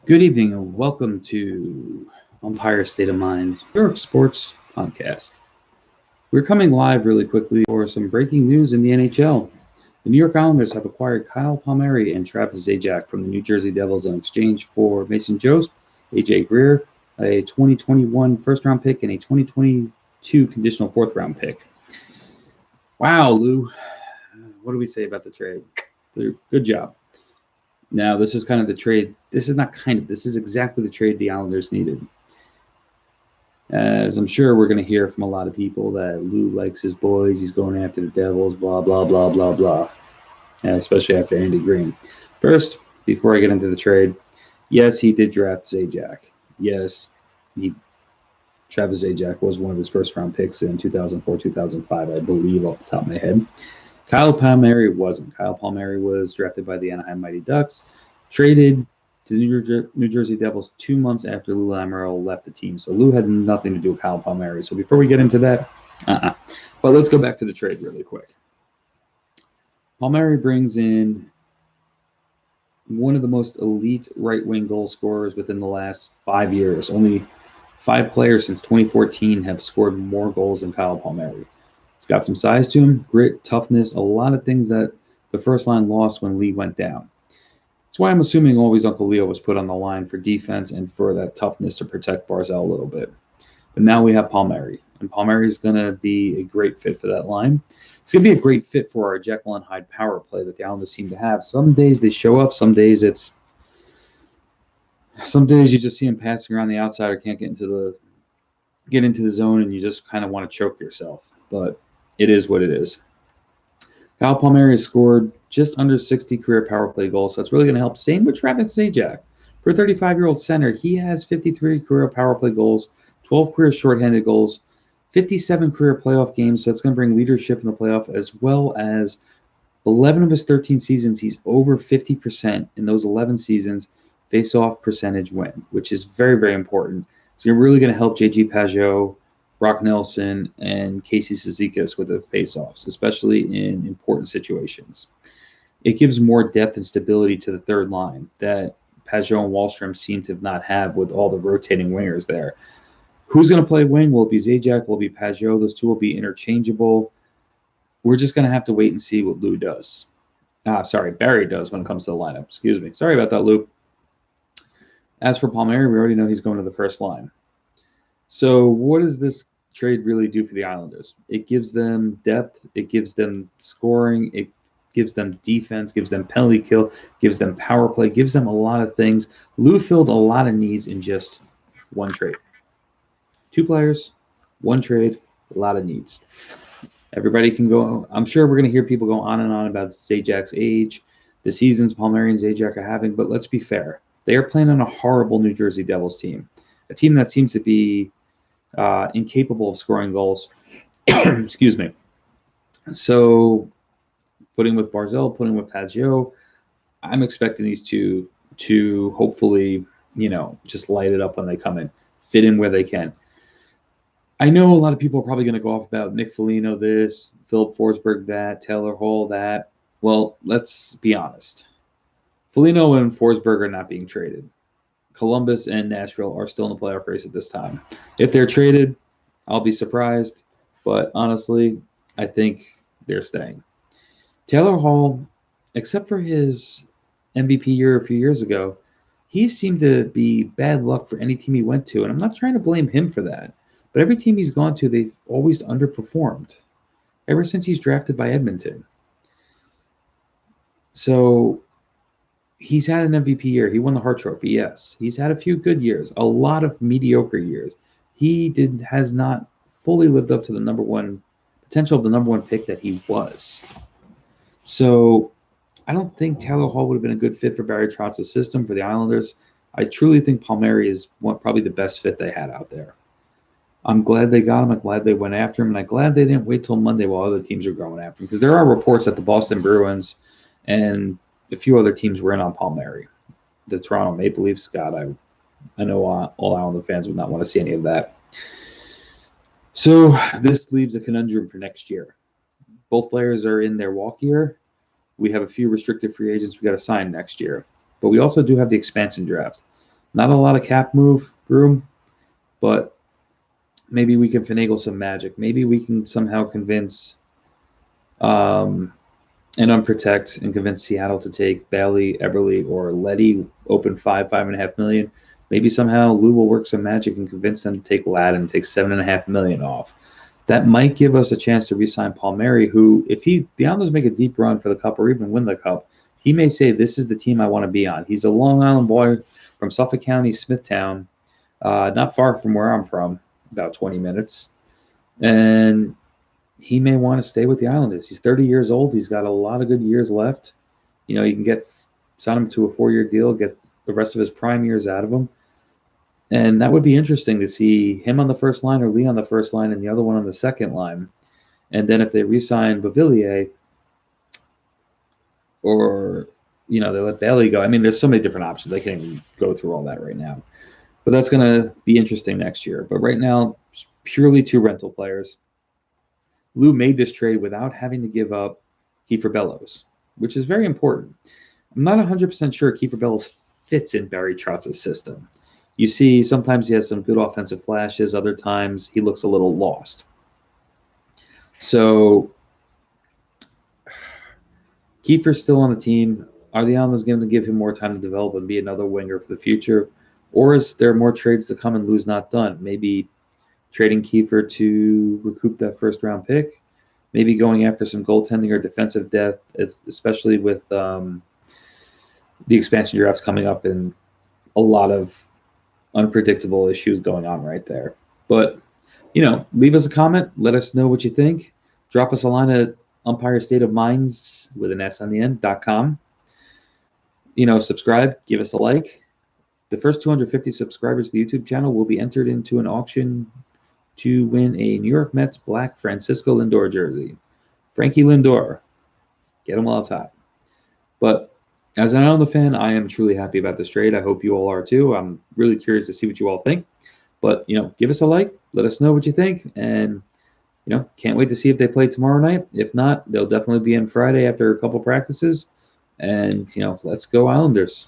Good evening and welcome to Umpire State of Mind, New York Sports Podcast. We're coming live really quickly for some breaking news in the NHL. The New York Islanders have acquired Kyle Palmieri and Travis Zajac from the New Jersey Devils in exchange for Mason Jost, AJ Greer, a 2021 first-round pick, and a 2022 conditional fourth-round pick. Wow, Lou. What do we say about the trade? Good job. Now, this is kind of the trade. This is exactly the trade the Islanders needed. As I'm sure we're going to hear from a lot of people that Lou likes his boys, he's going after the Devils, blah, blah, blah, blah, blah, especially after Andy Green. First, before I get into the trade, yes, he did draft Zajac. Yes, Travis Zajac was one of his first-round picks in 2004, 2005, I believe, off the top of my head. Kyle Palmieri wasn't. Kyle Palmieri was drafted by the Anaheim Mighty Ducks, traded to the New Jersey Devils 2 months after Lou Lamoriello left the team. So Lou had nothing to do with Kyle Palmieri. So before we get into that, but let's go back to the trade really quick. Palmieri brings in one of the most elite right-wing goal scorers within the last 5 years. Only 5 players since 2014 have scored more goals than Kyle Palmieri. He's got some size to him, grit, toughness, a lot of things that the first line lost when Lee went down. That's why I'm assuming always Uncle Leo was put on the line for defense and for that toughness to protect Barzal a little bit. But now we have Palmieri, and Palmieri is going to be a great fit for that line. It's going to be a great fit for our Jekyll and Hyde power play that the Islanders seem to have. Some days they show up, some days you just see him passing around the outside or can't get into the zone, and you just kind of want to choke yourself. But it is what it is. Kyle Palmieri has scored just under 60 career power play goals. So that's really going to help. Same with Travis Zajac. For a 35-year-old center, he has 53 career power play goals, 12 career shorthanded goals, 57 career playoff games. So it's going to bring leadership in the playoff, as well as 11 of his 13 seasons. He's over 50% in those 11 seasons face-off percentage win, which is very, very important. It's really going to help J.G. Pageau, Brock Nelson, and Casey Cizikas with the face-offs, especially in important situations. It gives more depth and stability to the third line that Pageau and Wahlstrom seem to not have with all the rotating wingers there. Who's going to play wing? Will it be Zajac? Will it be Pageau? Those two will be interchangeable. We're just going to have to wait and see what Lou does. Barry does when it comes to the lineup. Excuse me. Sorry about that, Lou. As for Palmieri, we already know he's going to the first line. So what does this trade really do for the Islanders? It gives them depth. It gives them scoring. It gives them defense, gives them penalty kill, gives them power play, gives them a lot of things. Lou filled a lot of needs in just one trade. 2 players, 1 trade, a lot of needs. Everybody can go. I'm sure we're going to hear people go on and on about Zajac's age, the seasons Palmieri and Zajac are having, but let's be fair. They are playing on a horrible New Jersey Devils team, a team that seems to be incapable of scoring goals. Excuse me. So putting with Barzal, putting with Pageau, I'm expecting these two to hopefully, just light it up when they come in, fit in where they can. I know a lot of people are probably going to go off about Nick Foligno this, Philip Forsberg that, Taylor Hall that. Well, let's be honest. Foligno and Forsberg are not being traded. Columbus and Nashville are still in the playoff race at this time. If they're traded, I'll be surprised. But honestly, I think they're staying. Taylor Hall, except for his MVP year a few years ago, he seemed to be bad luck for any team he went to. And I'm not trying to blame him for that. But every team he's gone to, they've always underperformed. Ever since he's drafted by Edmonton. So he's had an MVP year. He won the Hart Trophy, yes. He's had a few good years, a lot of mediocre years. He has not fully lived up to the potential of the number 1 pick that he was. So I don't think Taylor Hall would have been a good fit for Barry Trotz's system for the Islanders. I truly think Palmieri is probably the best fit they had out there. I'm glad they got him. I'm glad they went after him. And I'm glad they didn't wait till Monday while other teams are going after him. Because there are reports that the Boston Bruins and a few other teams were in on Palmieri. The Toronto Maple Leafs, God, I know all Islander fans would not want to see any of that. So this leaves a conundrum for next year. Both players are in their walk year. We have a few restricted free agents we got to sign next year. But we also do have the expansion draft. Not a lot of cap move room, but maybe we can finagle some magic. Maybe we can somehow convince and unprotect and convince Seattle to take Bailey, Eberle, or Letty, open 5.5 million. Maybe somehow Lou will work some magic and convince them to take Ladd and take 7.5 million off. That might give us a chance to re-sign Palmieri, who, if the Islanders make a deep run for the Cup or even win the Cup, he may say, "This is the team I want to be on." He's a Long Island boy from Suffolk County, Smithtown, not far from where I'm from, about 20 minutes, and he may want to stay with the Islanders. He's 30 years old. He's got a lot of good years left. You can sign him to a 4-year deal, get the rest of his prime years out of him. And that would be interesting to see him on the first line or Lee on the first line and the other one on the second line. And then if they re-sign Beauvillier or, they let Bailey go. I mean, there's so many different options. I can't even go through all that right now. But that's going to be interesting next year. But right now, purely 2 rental players. Lou made this trade without having to give up Kiefer Bellows, which is very important. I'm not 100% sure Kiefer Bellows fits in Barry Trotz's system. You see, sometimes he has some good offensive flashes. Other times he looks a little lost. So Kiefer's still on the team. Are the Islanders going to give him more time to develop and be another winger for the future? Or is there more trades to come and Lou's not done? Maybe trading Kiefer to recoup that first-round pick, maybe going after some goaltending or defensive depth, especially with the expansion drafts coming up and a lot of unpredictable issues going on right there. But, leave us a comment. Let us know what you think. Drop us a line at umpirestateofminds with an S on the end.com. Subscribe, give us a like. The first 250 subscribers to the YouTube channel will be entered into an auction to win a New York Mets black Francisco Lindor jersey. Frankie Lindor. Get him while it's hot. But as an Islander fan, I am truly happy about this trade. I hope you all are too. I'm really curious to see what you all think. But, give us a like. Let us know what you think. And, can't wait to see if they play tomorrow night. If not, they'll definitely be in Friday after a couple practices. And, let's go Islanders.